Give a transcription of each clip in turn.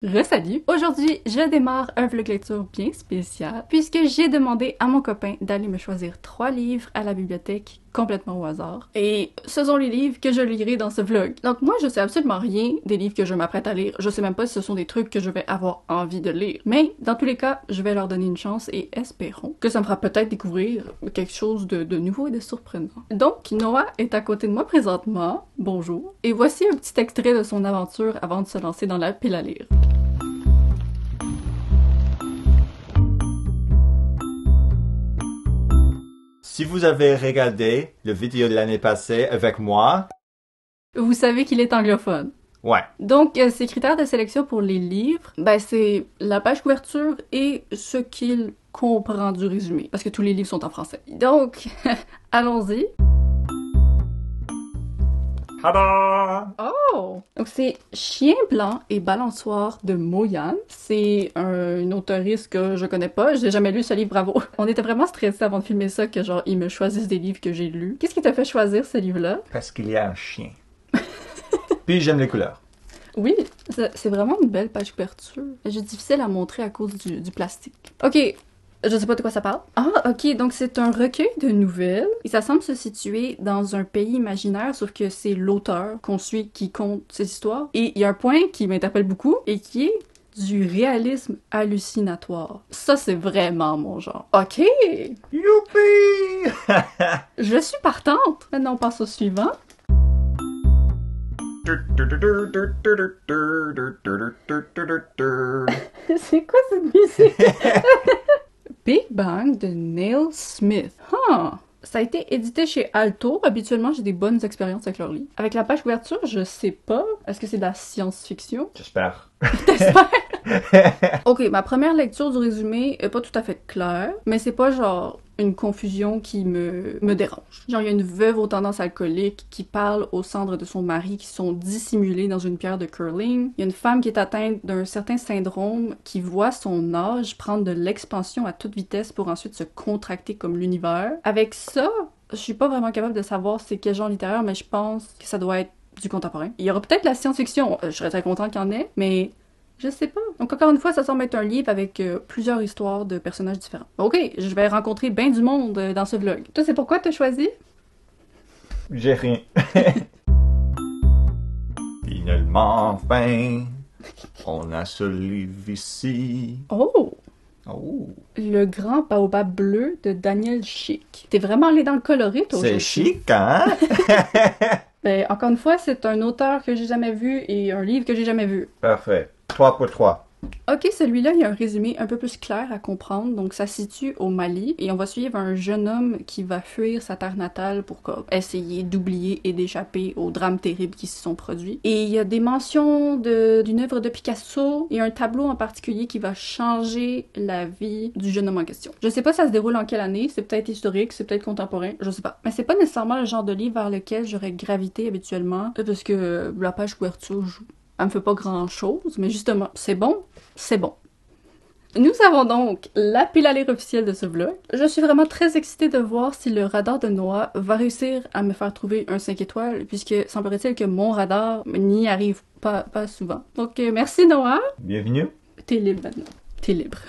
Re-salut! Aujourd'hui, je démarre un vlog lecture bien spécial puisque j'ai demandé à mon copain d'aller me choisir 3 livres à la bibliothèque complètement au hasard. Et ce sont les livres que je lirai dans ce vlog. Donc moi, je sais absolument rien des livres que je m'apprête à lire. Je sais même pas si ce sont des trucs que je vais avoir envie de lire. Mais dans tous les cas, je vais leur donner une chance et espérons que ça me fera peut-être découvrir quelque chose de nouveau et de surprenant. Donc, Noah est à côté de moi présentement. Bonjour. Et voici un petit extrait de son aventure avant de se lancer dans la pile à lire. Si vous avez regardé le vidéo de l'année passée avec moi, Vous savez qu'il est anglophone. ouais, Donc, ses critères de sélection pour les livres, c'est la page couverture et ce qu'il comprend du résumé, parce que tous les livres sont en français. Donc, allons-y. tada! Oh! Donc, c'est Chien blanc et balançoire de Moyan. C'est une auteuriste que je connais pas. J'ai jamais lu ce livre, bravo. On était vraiment stressés avant de filmer ça, que genre, ils me choisissent des livres que j'ai lus. Qu'est-ce qui t'a fait choisir ce livre-là? Parce qu'il y a un chien. Puis j'aime les couleurs. Oui, c'est vraiment une belle page couverture. C'est difficile à montrer à cause du plastique. Ok, je sais pas de quoi ça parle. Ah, ok, donc c'est un recueil de nouvelles. Et ça semble se situer dans un pays imaginaire, sauf que c'est l'auteur qu'on suit qui compte ces histoires. Et il y a un point qui m'interpelle beaucoup et qui est du réalisme hallucinatoire. Ça, c'est vraiment mon genre. Ok, Youpi! je suis partante. Maintenant, on passe au suivant. C'est quoi cette musique? Big Bang de Neil Smith. Huh. Ça a été édité chez Alto. Habituellement, j'ai des bonnes expériences avec leurs livres. Avec la page couverture, je sais pas. Est-ce que c'est de la science-fiction? J'espère. T'espères? Ok, ma première lecture du résumé est pas tout à fait claire, mais c'est pas genre une confusion qui me dérange. Genre, il y a une veuve aux tendances alcooliques qui parle aux cendres de son mari qui sont dissimulées dans une pierre de curling. Il y a une femme qui est atteinte d'un certain syndrome qui voit son âge prendre de l'expansion à toute vitesse pour ensuite se contracter comme l'univers. Avec ça, je suis pas vraiment capable de savoir c'est quel genre littéraire, mais je pense que ça doit être du contemporain. Il y aura peut-être la science-fiction, je serais très contente qu'il y en ait, mais je sais pas. Donc encore une fois, ça semble être un livre avec plusieurs histoires de personnages différents. Ok, je vais rencontrer bien du monde dans ce vlog. Toi, c'est pourquoi t'as choisi? J'ai rien. Finalement, enfin, on a ce livre ici. Oh! Oh, Le grand baobab bleu de Daniel Chic. T'es vraiment allé dans le coloré, toi, c'est aujourd'hui. chic, hein? Encore une fois, c'est un auteur que j'ai jamais vu et un livre que j'ai jamais vu. Parfait. 3 pour 3. Ok, celui-là, il y a un résumé un peu plus clair à comprendre. Donc, ça se situe au Mali et on va suivre un jeune homme qui va fuir sa terre natale pour essayer d'oublier et d'échapper aux drames terribles qui se sont produits. Et il y a des mentions d'une œuvre de Picasso et un tableau en particulier qui va changer la vie du jeune homme en question. Je sais pas ça se déroule en quelle année, c'est peut-être historique, c'est peut-être contemporain, je sais pas. Mais c'est pas nécessairement le genre de livre vers lequel j'aurais gravité habituellement, parce que la page couverture elle me fait pas grand-chose, mais justement, c'est bon, c'est bon. Nous avons donc la pile à lire officielle de ce vlog. Je suis vraiment très excitée de voir si le radar de Noah va réussir à me faire trouver un 5 étoiles, puisque semblerait-il que mon radar n'y arrive pas souvent. Donc, merci Noah. Bienvenue. T'es libre maintenant. T'es libre.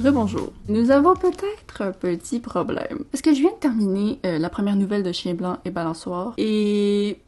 Rebonjour. Nous avons peut-être un petit problème. Parce que je viens de terminer la première nouvelle de Chien blanc et balançoire. Et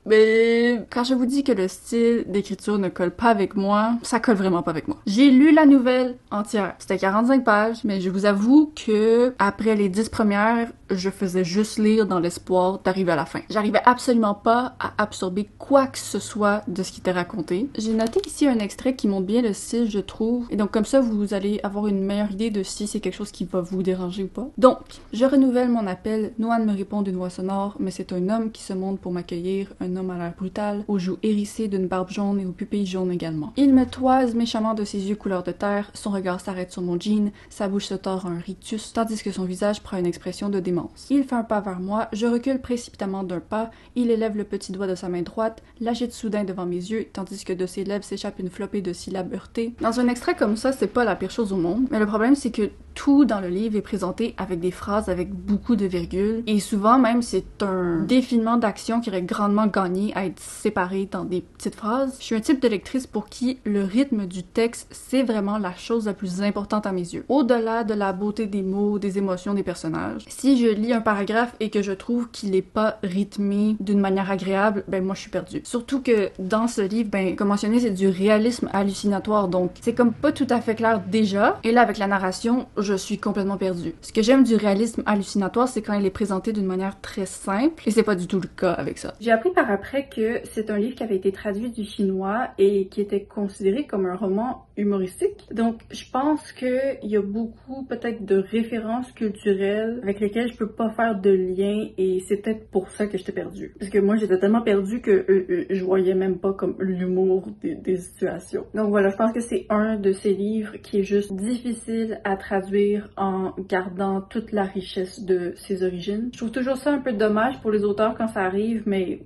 quand je vous dis que le style d'écriture ne colle pas avec moi, ça colle vraiment pas avec moi. J'ai lu la nouvelle entière. C'était 45 pages, mais je vous avoue que après les 10 premières, je faisais juste lire dans l'espoir d'arriver à la fin. J'arrivais absolument pas à absorber quoi que ce soit de ce qui était raconté. J'ai noté ici un extrait qui montre bien le style, je trouve. Et donc comme ça, vous allez avoir une meilleure idée de si c'est quelque chose qui va vous déranger ou pas. pas. Donc, je renouvelle mon appel. Noan me répond d'une voix sonore, mais c'est un homme qui se montre pour m'accueillir, un homme à l'air brutal, aux joues hérissées d'une barbe jaune et aux pupilles jaunes également. Il me toise méchamment de ses yeux couleur de terre, son regard s'arrête sur mon jean, sa bouche se tord en rictus, tandis que son visage prend une expression de démence. Il fait un pas vers moi, je recule précipitamment d'un pas, il élève le petit doigt de sa main droite, l'agite soudain devant mes yeux, tandis que de ses lèvres s'échappe une flopée de syllabes heurtées. Dans un extrait comme ça, c'est pas la pire chose au monde, mais le problème c'est que tout dans le livre est présenté avec des phrases avec beaucoup de virgules, et souvent même c'est un défilement d'action qui aurait grandement gagné à être séparé dans des petites phrases. Je suis un type de lectrice pour qui le rythme du texte, c'est vraiment la chose la plus importante à mes yeux. Au-delà de la beauté des mots, des émotions des personnages. Si je lis un paragraphe et que je trouve qu'il est pas rythmé d'une manière agréable, ben moi je suis perdue. Surtout que dans ce livre, ben comme mentionné, c'est du réalisme hallucinatoire, donc c'est comme pas tout à fait clair déjà, et là avec la narration, je suis complètement perdue. Ce que j'aime du réalisme hallucinatoire, c'est quand il est présenté d'une manière très simple, et c'est pas du tout le cas avec ça. J'ai appris par après que c'est un livre qui avait été traduit du chinois et qui était considéré comme un roman humoristique. Donc, je pense qu'il y a beaucoup peut-être de références culturelles avec lesquelles je peux pas faire de lien, et c'est peut-être pour ça que j'étais perdue. Parce que moi, j'étais tellement perdue que je voyais même pas comme l'humour des situations. Donc voilà, je pense que c'est un de ces livres qui est juste difficile à traduire en gardant toute la richesse de ses origines. Je trouve toujours ça un peu dommage pour les auteurs quand ça arrive, mais...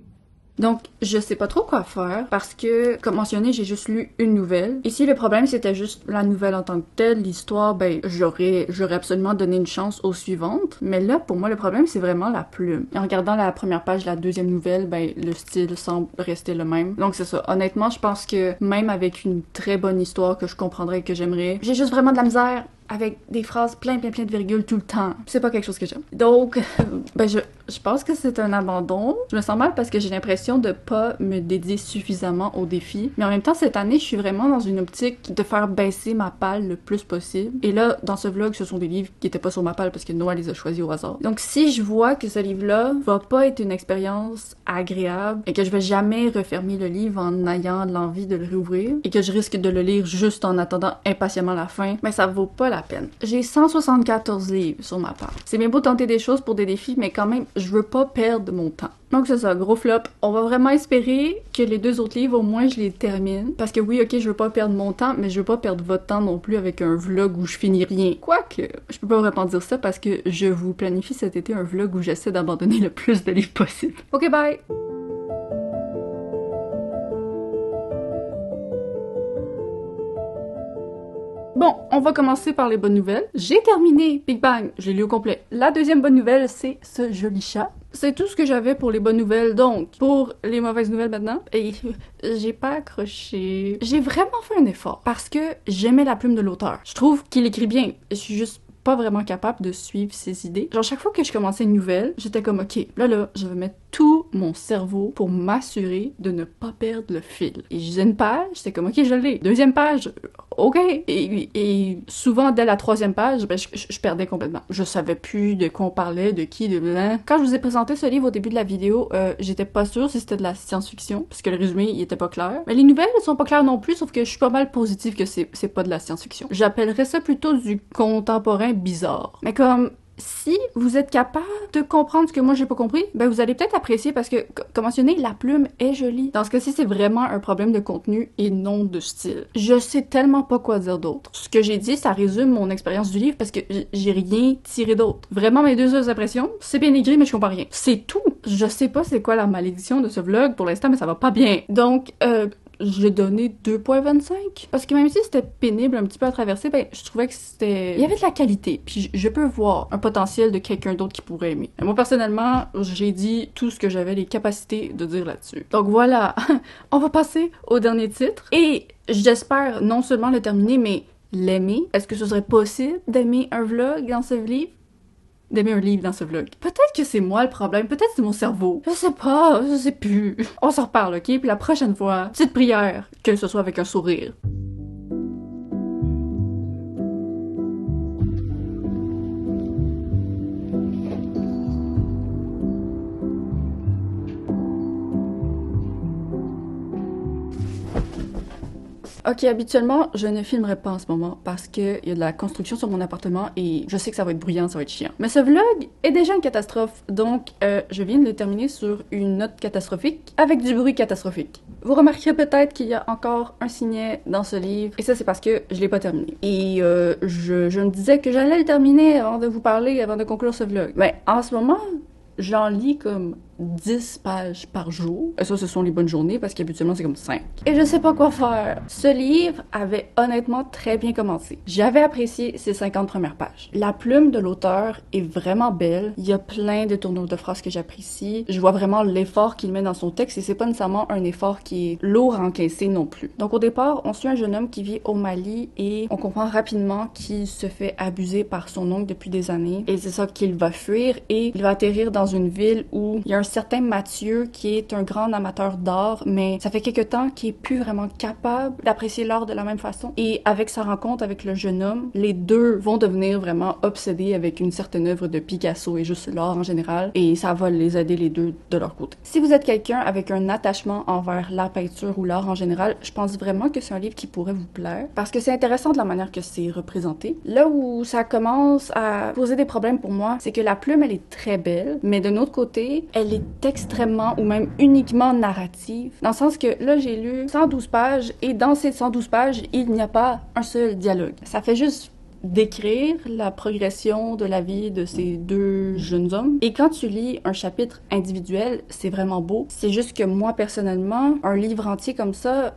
Donc, je sais pas trop quoi faire parce que, comme mentionné, j'ai juste lu une nouvelle. Et si le problème c'était juste la nouvelle en tant que telle, l'histoire, ben j'aurais absolument donné une chance aux suivantes. Mais là, pour moi, le problème c'est vraiment la plume. Et en regardant la première page de la deuxième nouvelle, ben le style semble rester le même. Donc c'est ça. Honnêtement, je pense que même avec une très bonne histoire que je comprendrais et que j'aimerais, j'ai juste vraiment de la misère avec des phrases plein de virgules tout le temps. C'est pas quelque chose que j'aime. Donc, ben je pense que c'est un abandon. Je me sens mal parce que j'ai l'impression de pas me dédier suffisamment au défi. Mais en même temps, cette année, je suis vraiment dans une optique de faire baisser ma palle le plus possible. Et là, dans ce vlog, ce sont des livres qui étaient pas sur ma palle parce que Noah les a choisis au hasard. Donc, si je vois que ce livre-là va pas être une expérience agréable et que je vais jamais refermer le livre en ayant l'envie de le réouvrir et que je risque de le lire juste en attendant impatiemment la fin, ben ça vaut pas la peine. J'ai 174 livres sur ma part. C'est bien beau tenter des choses pour des défis, mais quand même, je veux pas perdre mon temps. Donc c'est ça, gros flop. On va vraiment espérer que les deux autres livres, au moins, je les termine. Parce que oui, ok, je veux pas perdre mon temps, mais je veux pas perdre votre temps non plus avec un vlog où je finis rien. Quoique, je peux pas vraiment dire ça parce que je vous planifie cet été un vlog où j'essaie d'abandonner le plus de livres possible. Ok, bye! Bon, on va commencer par les bonnes nouvelles. J'ai terminé Big Bang, j'ai lu au complet. La deuxième bonne nouvelle, c'est ce joli chat. C'est tout ce que j'avais pour les bonnes nouvelles, donc pour les mauvaises nouvelles maintenant, et j'ai pas accroché. J'ai vraiment fait un effort parce que j'aimais la plume de l'auteur. Je trouve qu'il écrit bien. Je suis juste pas vraiment capable de suivre ses idées. Genre, chaque fois que je commençais une nouvelle, j'étais comme, ok, là, je vais mettre tout mon cerveau pour m'assurer de ne pas perdre le fil. Et je disais une page, j'étais comme, ok, je l'ai. Deuxième page, ok. Et souvent, dès la troisième page, ben, je perdais complètement. Je savais plus de quoi on parlait, de qui, de blanc. Quand je vous ai présenté ce livre au début de la vidéo, j'étais pas sûre si c'était de la science-fiction, parce que le résumé, il était pas clair. Mais les nouvelles, elles sont pas claires non plus, sauf que je suis pas mal positive que c'est pas de la science-fiction. J'appellerais ça plutôt du contemporain bizarre. Mais comme... si vous êtes capable de comprendre ce que moi j'ai pas compris, ben vous allez peut-être apprécier parce que, comme mentionné, la plume est jolie. Dans ce cas-ci, c'est vraiment un problème de contenu et non de style. Je sais tellement pas quoi dire d'autre. Ce que j'ai dit, ça résume mon expérience du livre parce que j'ai rien tiré d'autre. Vraiment, mes deux autres impressions, c'est bien écrit, mais je comprends rien. C'est tout. Je sais pas c'est quoi la malédiction de ce vlog pour l'instant, mais ça va pas bien. Donc, j'ai donné 2.25. Parce que même si c'était pénible un petit peu à traverser, ben, je trouvais que c'était... il y avait de la qualité. Puis je peux voir un potentiel de quelqu'un d'autre qui pourrait aimer. Moi, personnellement, j'ai dit tout ce que j'avais les capacités de dire là-dessus. Donc voilà, on va passer au dernier titre. Et j'espère non seulement le terminer, mais l'aimer. Est-ce que ce serait possible d'aimer un vlog dans ce livre? D'aimer un livre dans ce vlog. Peut-être que c'est moi le problème, peut-être c'est mon cerveau. Je sais pas, je sais plus. On s'en reparle, ok? Puis la prochaine fois, petite prière, que ce soit avec un sourire. Ok, habituellement, je ne filmerai pas en ce moment parce qu'il y a de la construction sur mon appartement et je sais que ça va être bruyant, ça va être chiant. Mais ce vlog est déjà une catastrophe, donc je viens de le terminer sur une note catastrophique avec du bruit catastrophique. Vous remarquerez peut-être qu'il y a encore un signet dans ce livre et ça c'est parce que je l'ai pas terminé. Et je me disais que j'allais le terminer avant de vous parler, avant de conclure ce vlog. Mais en ce moment, j'en lis comme 10 pages par jour. Et ça, ce sont les bonnes journées parce qu'habituellement, c'est comme 5. Et je sais pas quoi faire. Ce livre avait honnêtement très bien commencé. J'avais apprécié ces 50 premières pages. La plume de l'auteur est vraiment belle. Il y a plein de tournures de phrases que j'apprécie. Je vois vraiment l'effort qu'il met dans son texte et c'est pas nécessairement un effort qui est lourd à encaisser non plus. Donc au départ, on suit un jeune homme qui vit au Mali et on comprend rapidement qu'il se fait abuser par son oncle depuis des années. Et c'est ça qu'il va fuir et il va atterrir dans une ville où il y a un certain Mathieu qui est un grand amateur d'art, mais ça fait quelque temps qu'il est plus vraiment capable d'apprécier l'art de la même façon. Et avec sa rencontre avec le jeune homme, les deux vont devenir vraiment obsédés avec une certaine œuvre de Picasso et juste l'art en général, et ça va les aider les deux de leur côté. Si vous êtes quelqu'un avec un attachement envers la peinture ou l'art en général, je pense vraiment que c'est un livre qui pourrait vous plaire, parce que c'est intéressant de la manière que c'est représenté. Là où ça commence à poser des problèmes pour moi, c'est que la plume, elle est très belle, mais d'un autre côté, elle est extrêmement ou même uniquement narrative, dans le sens que là, j'ai lu 112 pages et dans ces 112 pages, il n'y a pas un seul dialogue. Ça fait juste décrire la progression de la vie de ces deux jeunes hommes. Et quand tu lis un chapitre individuel, c'est vraiment beau. C'est juste que moi, personnellement, un livre entier comme ça,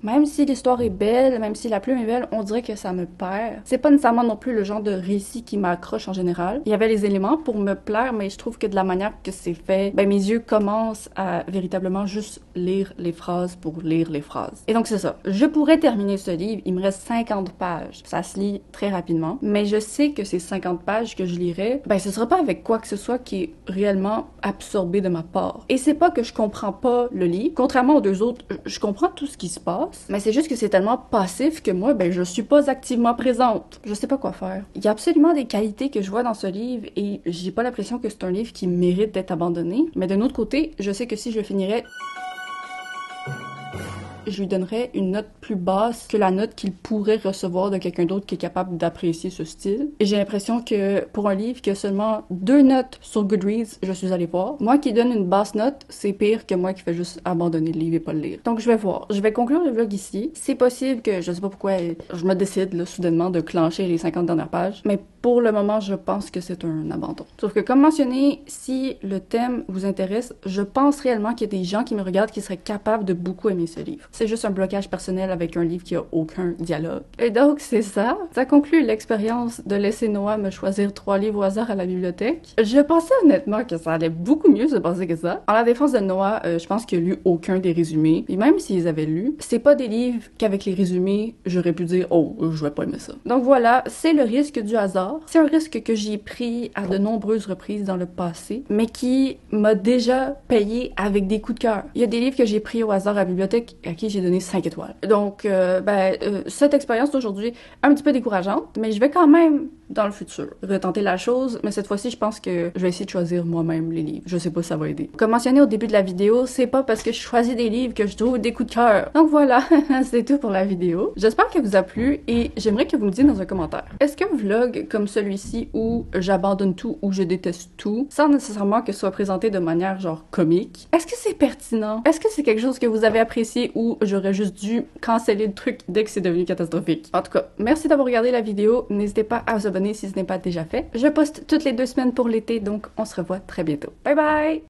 même si l'histoire est belle, même si la plume est belle, on dirait que ça me perd. C'est pas nécessairement non plus le genre de récit qui m'accroche en général. Il y avait les éléments pour me plaire, mais je trouve que de la manière que c'est fait, ben mes yeux commencent à véritablement juste lire les phrases pour lire les phrases. Et donc c'est ça. Je pourrais terminer ce livre, il me reste 50 pages. Ça se lit très rapidement. Mais je sais que ces 50 pages que je lirai, ben ce sera pas avec quoi que ce soit qui est réellement absorbé de ma part. Et c'est pas que je comprends pas le livre, contrairement aux deux autres, je comprends tout ce qui se passe, mais c'est juste que c'est tellement passif que moi, ben je suis pas activement présente. Je sais pas quoi faire. Il y a absolument des qualités que je vois dans ce livre et j'ai pas l'impression que c'est un livre qui mérite d'être abandonné, mais d'un autre côté, je sais que si je finirais, je lui donnerais une note plus basse que la note qu'il pourrait recevoir de quelqu'un d'autre qui est capable d'apprécier ce style. Et j'ai l'impression que pour un livre qui a seulement 2 notes sur Goodreads, je suis allée voir. Moi qui donne une basse note, c'est pire que moi qui fais juste abandonner le livre et pas le lire. Donc je vais voir. Je vais conclure le vlog ici. C'est possible que, je sais pas pourquoi, je me décide là, soudainement de clencher les 50 dernières pages, mais pour le moment, je pense que c'est un abandon. Sauf que comme mentionné, si le thème vous intéresse, je pense réellement qu'il y a des gens qui me regardent qui seraient capables de beaucoup aimer ce livre. C'est juste un blocage personnel avec un livre qui a aucun dialogue. Et donc, c'est ça. Ça conclut l'expérience de laisser Noah me choisir 3 livres au hasard à la bibliothèque. Je pensais honnêtement que ça allait beaucoup mieux se passer que ça. En la défense de Noah, je pense qu'il a lu aucun des résumés. Et même s'ils avaient lu, c'est pas des livres qu'avec les résumés, j'aurais pu dire « Oh, je vais pas aimer ça ». Donc voilà, c'est le risque du hasard. C'est un risque que j'ai pris à de nombreuses reprises dans le passé, mais qui m'a déjà payé avec des coups de cœur. Il y a des livres que j'ai pris au hasard à la bibliothèque à qui j'ai donné 5 étoiles. Donc, cette expérience d'aujourd'hui, un petit peu décourageante, mais je vais quand même, dans le futur, retenter la chose, mais cette fois-ci, je pense que je vais essayer de choisir moi-même les livres. Je sais pas si ça va aider. Comme mentionné au début de la vidéo, c'est pas parce que je choisis des livres que je trouve des coups de cœur. Donc voilà, c'est tout pour la vidéo. J'espère qu'elle vous a plu et j'aimerais que vous me disiez dans un commentaire. Est-ce qu'un vlog comme celui-ci où j'abandonne tout ou je déteste tout, sans nécessairement que ce soit présenté de manière genre comique, est-ce que c'est pertinent? Est-ce que c'est quelque chose que vous avez apprécié ou j'aurais juste dû canceller le truc dès que c'est devenu catastrophique? En tout cas, merci d'avoir regardé la vidéo. N'hésitez pas à vous abonner si ce n'est pas déjà fait. Je poste toutes les 2 semaines pour l'été, donc on se revoit très bientôt. Bye bye!